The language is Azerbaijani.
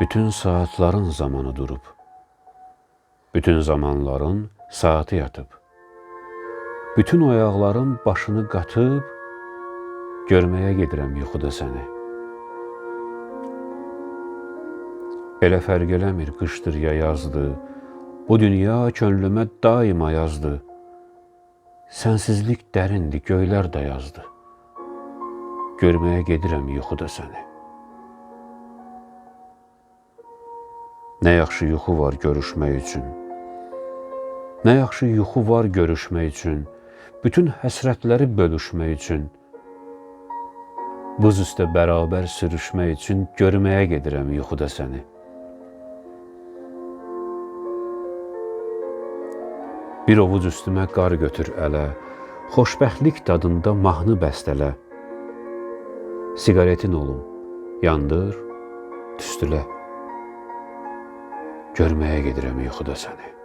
Bütün saatların zamanı durub, bütün zamanların saatı yatıb, bütün oyaqların başını qatıb, görməyə gedirəm yuxuda səni. Elə fərq eləmir qışdır ya yazdı, bu dünya könlümə daima yazdı. Sənsizlik dərindir, göylər də yazdı. Görməyə gedirəm yuxuda səni. Nə yaxşı yuxu var görüşmək üçün. Nə yaxşı yuxu var görüşmək üçün. Bütün həsrətləri bölüşmək üçün. Buz üstə bərabər sürüşmək üçün görməyə gedirəm yuxuda səni. Bir ovuc üstümə qar götür ələ, xoşbəxtlik dadında mahnı bəstələ. Siqaretin olum, yandır, tüstülə. Görməyə gedirəm yuxuda səni.